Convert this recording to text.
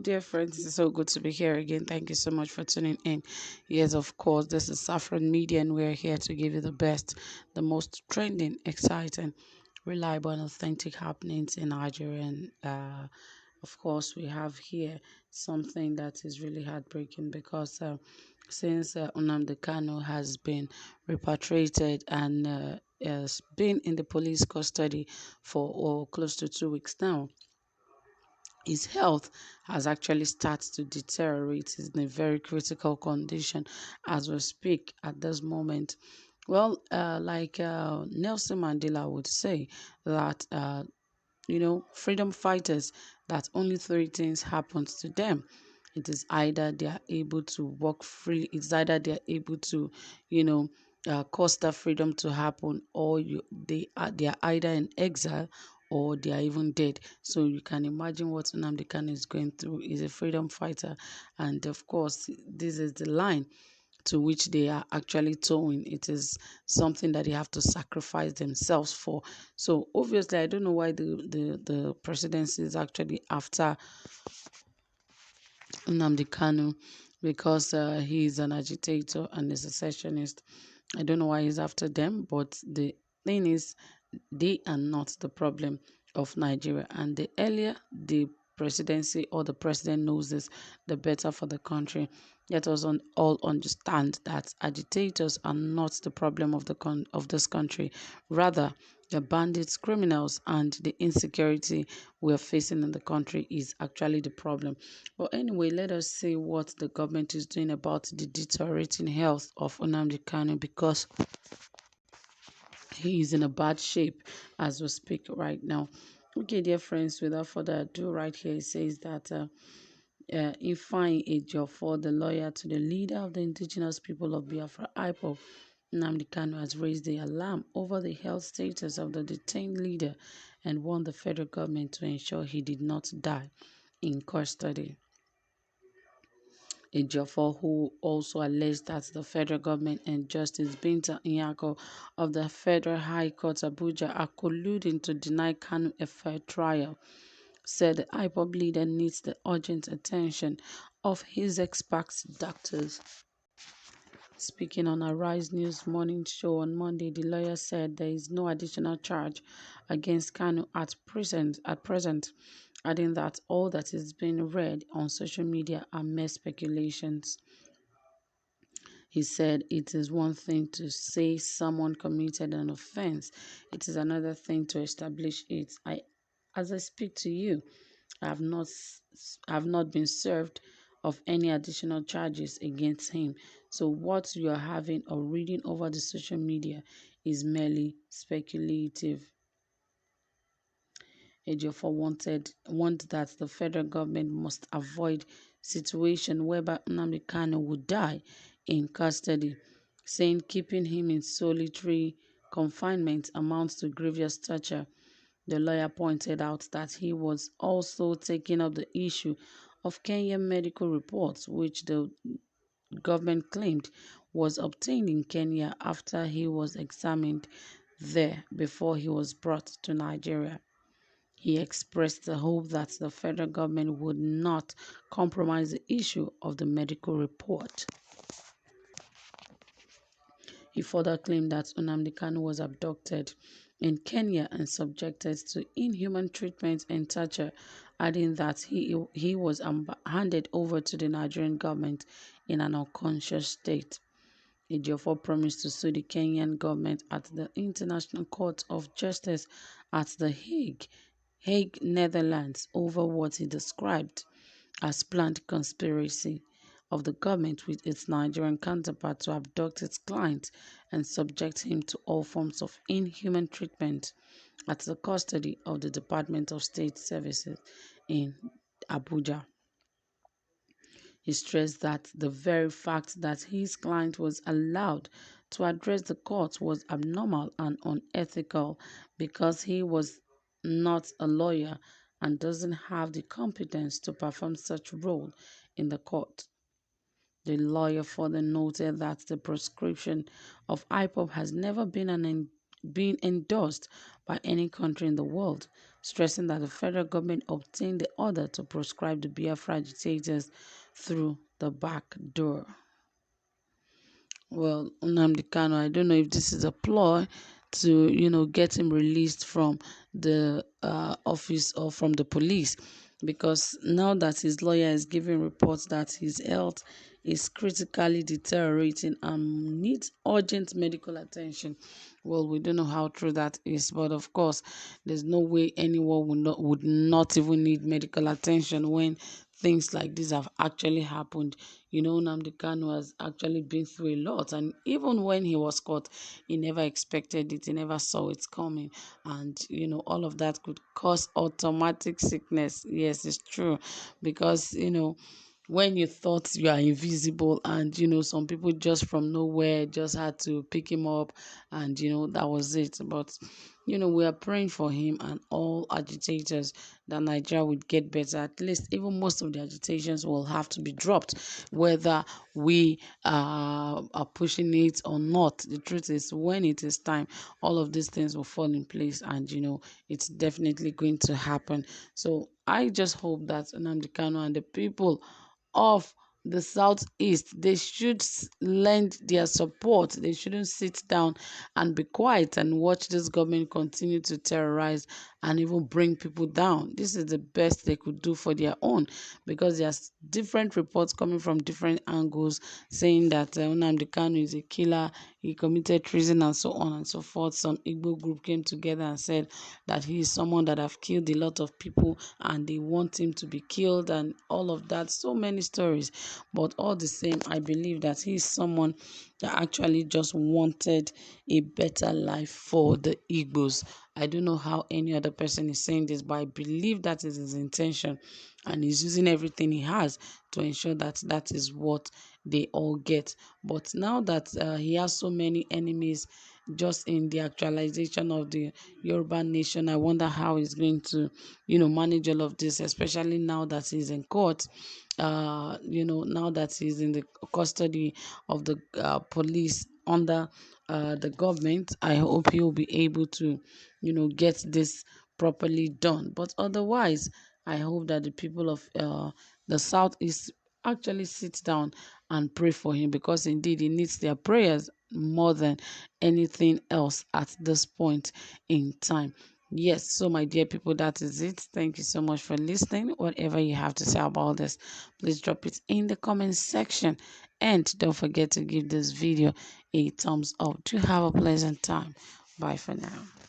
dear friends, it's so good to be here again. Thank you so much for tuning in. Yes, of course, this is Saffron Media, and we're here to give you the best, the most trending, exciting, reliable, and authentic happenings in Nigeria. And of course, we have here something that is really heartbreaking because since Nnamdi Kanu has been repatriated and has been in the police custody for close to 2 weeks now, his health has actually started to deteriorate. He's in a very critical condition as we speak at this moment. Well, like Nelson Mandela would say that, freedom fighters, that only three things happens to them. It is either they are able to walk free, it's either they are able to, you know, cause that freedom to happen, or they are either in exile or they are even dead. So you can imagine what Nnamdi Kanu is going through. He's a freedom fighter, and of course, this is the line to which they are actually towing. It is something that they have to sacrifice themselves for. So obviously, I don't know why the presidency is actually after Nnamdi Kanu, because he is an agitator and a secessionist. I don't know why he's after them, but the thing is, they are not the problem of Nigeria. And the earlier the presidency or the president knows this, the better for the country. Let us all understand that agitators are not the problem of of this country. Rather, the bandits, criminals, and the insecurity we are facing in the country is actually the problem. But anyway, let us see what the government is doing about the deteriorating health of Nnamdi Kanu, because he is in a bad shape as we speak right now. Okay, dear friends, without further ado, right here it says that Ifeanyi Ejiofor, the lawyer to the leader of the indigenous people of Biafra, IPOB, Nnamdi Kanu, has raised the alarm over the health status of the detained leader and warned the federal government to ensure he did not die in custody. Ejiofor, who also alleged that the federal government and Justice Binta Nyako of the Federal High Court Abuja are colluding to deny Kanu a fair trial, said the IPOB leader needs the urgent attention of his expert doctors. Speaking on Arise News morning show on Monday, the lawyer said there is no additional charge against Kanu at present, adding that all that is being read on social media are mere speculations. He said it is one thing to say someone committed an offense. It is another thing to establish it. As I speak to you, I have not been served of any additional charges against him. So what you are having or reading over the social media is merely speculative. Ejiofor warned that the federal government must avoid situation whereby Nnamdi Kanu would die in custody, saying keeping him in solitary confinement amounts to grievous torture. The lawyer pointed out that he was also taking up the issue of Kenyan medical reports, which the government claimed was obtained in Kenya after he was examined there before he was brought to Nigeria. He expressed the hope that the federal government would not compromise the issue of the medical report. He further claimed that Nnamdi Kanu was abducted in Kenya and subjected to inhuman treatment and torture, adding that he was handed over to the Nigerian government in an unconscious state. Ejiofor promised to sue the Kenyan government at the International Court of Justice at The Hague, Netherlands, over what he described as planned conspiracy of the government with its Nigerian counterpart to abduct its client and subject him to all forms of inhuman treatment at the custody of the Department of State Services in Abuja. He stressed that the very fact that his client was allowed to address the court was abnormal and unethical because he was not a lawyer and doesn't have the competence to perform such role in the court. The lawyer further noted that the proscription of IPOB has never been endorsed by any country in the world, stressing that the federal government obtained the order to proscribe the Biafra agitators through the back door. Well, Nnamdi Kanu, I don't know if this is a ploy to, get him released from the office or from the police, because now that his lawyer is giving reports that his health is critically deteriorating and needs urgent medical attention. Well, we don't know how true that is, but of course, there's no way anyone would not even need medical attention when things like this have actually happened. Nnamdi Kanu has actually been through a lot, and even when he was caught, he never expected it, he never saw it coming, and all of that could cause automatic sickness. Yes, it's true, because when you thought you are invisible, and some people just from nowhere just had to pick him up, and that was it. But we are praying for him and all agitators that Nigeria would get better. At least even most of the agitations will have to be dropped, whether we are pushing it or not. The truth is, when it is time, all of these things will fall in place, and it's definitely going to happen. So I just hope that Nnamdi Kanu and the people of the southeast, they should lend their support. They shouldn't sit down and be quiet and watch this government continue to terrorize and even bring people down. This is the best they could do for their own, because there's different reports coming from different angles saying that Nnamdi Kanu is a killer, he committed treason, and so on and so forth. Some Igbo group came together and said that he is someone that have killed a lot of people and they want him to be killed, and all of that. So many stories, but all the same, I believe that he is someone that actually just wanted a better life for the Igbos. I don't know how any other person is saying this, but I believe that is his intention, and he's using everything he has to ensure that that is what they all get. But now that he has so many enemies just in the actualization of the Yoruba nation, I wonder how he's going to, manage all of this, especially now that he's in court. Now that he's in the custody of the police under the government, I hope he'll be able to, get this properly done. But otherwise, I hope that the people of the Southeast actually sit down and pray for him, because indeed he needs their prayers more than anything else at this point in time. Yes, so my dear people, that is it. Thank you so much for listening. Whatever you have to say about this, please drop it in the comment section. And don't forget to give this video a thumbs up. Do have a pleasant time. Bye for now.